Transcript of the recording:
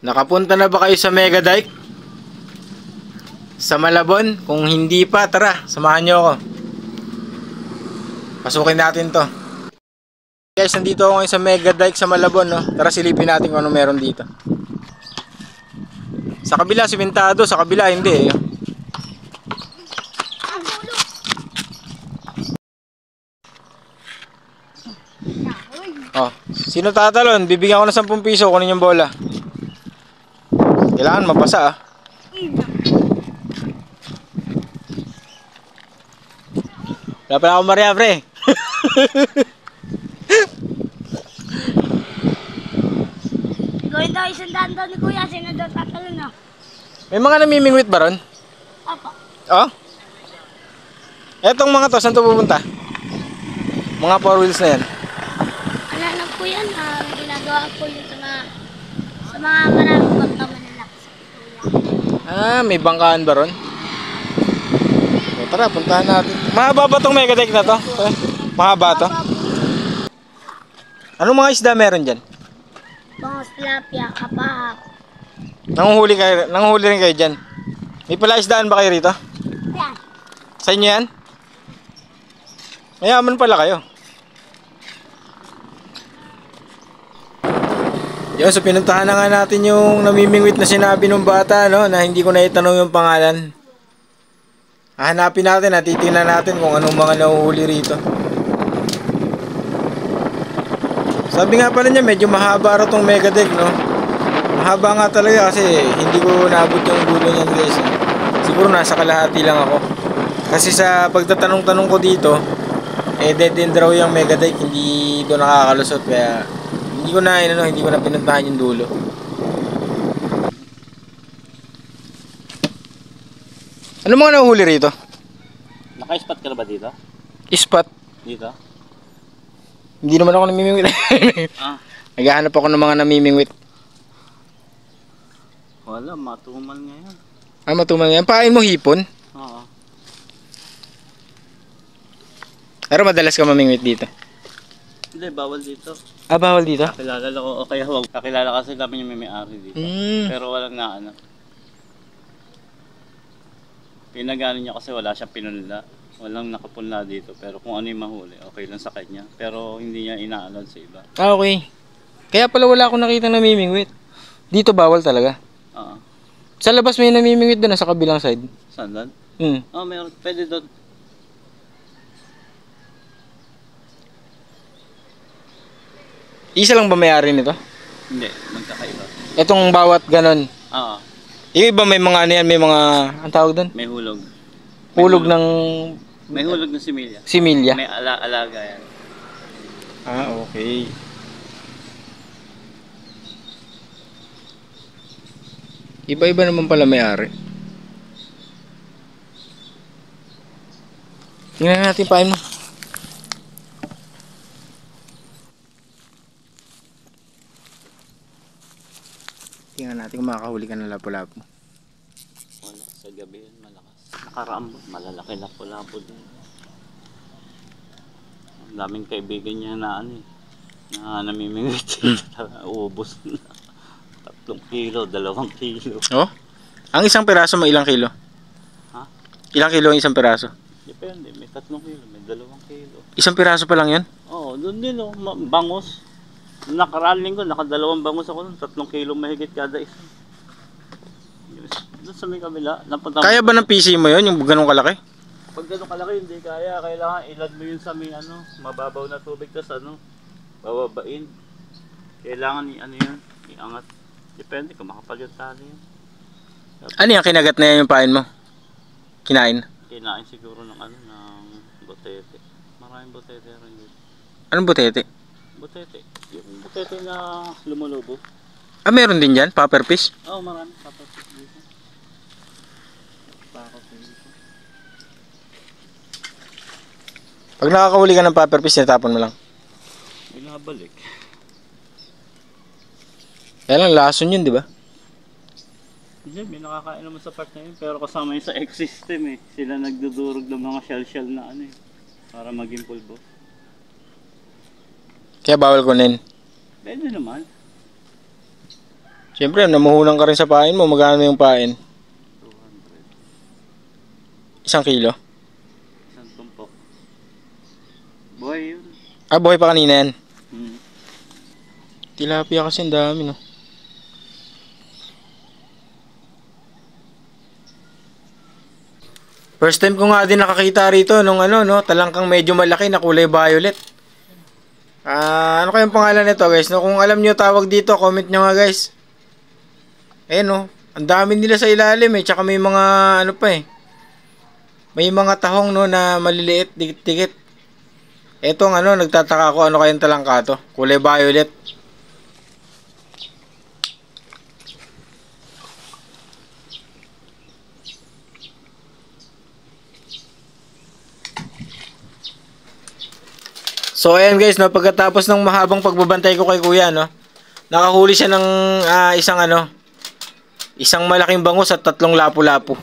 Nakapunta na ba kayo sa Mega Dike? Sa Malabon? Kung hindi pa, tara, samahan nyo ako. Pasukin natin to. Guys, nandito ako ngayon sa Mega Dike sa Malabon, no? Tara silipin natin kung ano meron dito. Sa kabila simentado, sa kabila hindi eh. Oh, sino tatalon? Bibigyan ko ng 10 piso, kunin yung bola. Kailangan mapasa ah. Wala pala akong Maria, pre. Gawin daw 100 daw ni Kuya, sino daw tatalon na? May mga namimingwit ba ron? Opo. Oh? Etong mga to, saan to pupunta? Mga 4 wheels na yan. Ano na po yan, ginagawa po yun sa mga maraming bangka malalaki sa Kuya. Ah, may bangkaan ba ron? O, tara, puntahan natin. Mahaba ba tong Mega Dike na to? Mahaba to? Anong mga isda meron dyan? Mga tilapia, kapahak. Nanguhuli rin kayo dyan. May palaisdaan ba kayo rito? Yan. Sa inyo yan? Mayaman pala kayo. Yun, so pinuntahan na nga natin yung namimingwit na sinabi ng bata, no? Na hindi ko na itanong yung pangalan. Hahanapin natin, titingnan natin kung anong mga nahuhuli rito. Sabi nga pala niya, medyo mahaba raw tong Mega Dike, no? Mahaba nga talaga kasi hindi ko naabot yung dulo niyan, guys. Siguro nasa kalahati lang ako. Kasi sa pagtatanong-tanong ko dito, dead end raw yung Mega Dike, hindi doon nakakalusot. Kaya hindi ko na pinuntahan yung dulo. Ano mga nahuhuli rito? Naka-spot ka na ba dito? Spot? Dito? Hindi naman ako namimingwit. Naghahanap ako ng mga namimingwit. Wala, matumal ngayon. Ah, matumal ngayon. Pain mo hipon? Oo. Pero madalas ka mamingwit dito? Hindi, bawal dito. Ah, bawal dito? Kakilala ko, o kaya wag. Kakilala kasi namin yung may-ari dito. Pero walang naano. Pinagano niya kasi wala siyang pinunla. Walang nakapunla dito. Pero kung ano yung mahuli, okay lang sa kanya. Pero hindi niya inaalad sa iba. Ah, okay. Kaya pala wala akong nakita namimingwit. Dito bawal talaga? Oo. Sa labas may namimingwit doon sa kabilang side. Saan doon? Oo, meron. Pwede doon. Isa lang ba may-ari nito? Hindi, magkakaiba. Itong bawat ganon. Oo. Yung iba may mga ano yan, may mga, ang tawag doon? May hulog. Hulog ng May hulog ng similya. similya. May alaga yan. Ah, okay. Iba-iba naman pala may-ari. Tingnan natin pain mo. Tingnan natin kung makakahuli ka ng lapu-lapu. Wala, sa gabi yun malakas. Nakaraambot, malalaki lapu-lapu din. Ang daming kaibigan niya na ano eh. Na namimingwit. Ubos na. 3 kilo, 2 kilo. Oh? Ang isang piraso mo ilang kilo? Ha? Ilang kilo ang isang piraso? Depende, may 3 kilo, may 2 kilo. Isang piraso pa lang yan? Oo, doon din oh, bangus. Nakaraan linggo, naka2 bangus ako doon, 3 kilo mahigit kada isa. Doon sa may kabila, napunta. Kaya ba ng PC mo yun, yung ganong kalaki? Pag ganun kalaki, hindi kaya. Kailangan ilad mo yun sa may mababaw na tubig, tas bababain. Kailangan ano yun, iangat. Depende kung makapal yung tali yun. Ano yung kinagat na yan yung pain mo? Kinain? Kinain siguro ng ng botete. Maraming botete rin dito. Anong butete? Botete. Yung botete na lumulubo. Ah, meron din dyan? Popper fish? Oo, marami papasok dito. Papasok dito. Pag nakakahuli ka ng popper fish, natapon mo lang. May nabalik. Kaya lang, lason yun, di ba? Hindi, may nakakain naman sa part na yun. Pero kasama yun sa X-System eh. Sila nagdudurog ng mga shell-shell na para maging pulbo. Kaya bawal kunin. Pwede naman. Siyempre, namuhunan ka rin sa pain mo. Magkano yung pain? 200. 1 kilo. Isang tumpok. Buhay yun. Ah, buhay pa kanina yan. Hmm. Tilapia kasi ang dami, no? First time ko nga din nakakita rito nung ano, no? Talangkang medyo malaki na kulay violet. Ano kayang pangalan nito, guys? No, kung alam niyo tawag dito, comment nyo nga, guys. No? Ang dami nila sa ilalim, eh. Tsaka may mga, ano pa, eh. May mga tahong, no, na maliliit, dikit-dikit. Eto ang ano, nagtataka ako, ano kayang talangka to? Kulay violet. So ayan guys, no, pagkatapos ng mahabang pagbabantay ko kay kuya, no, nakahuli siya ng isang malaking bangus at 3 lapu-lapu.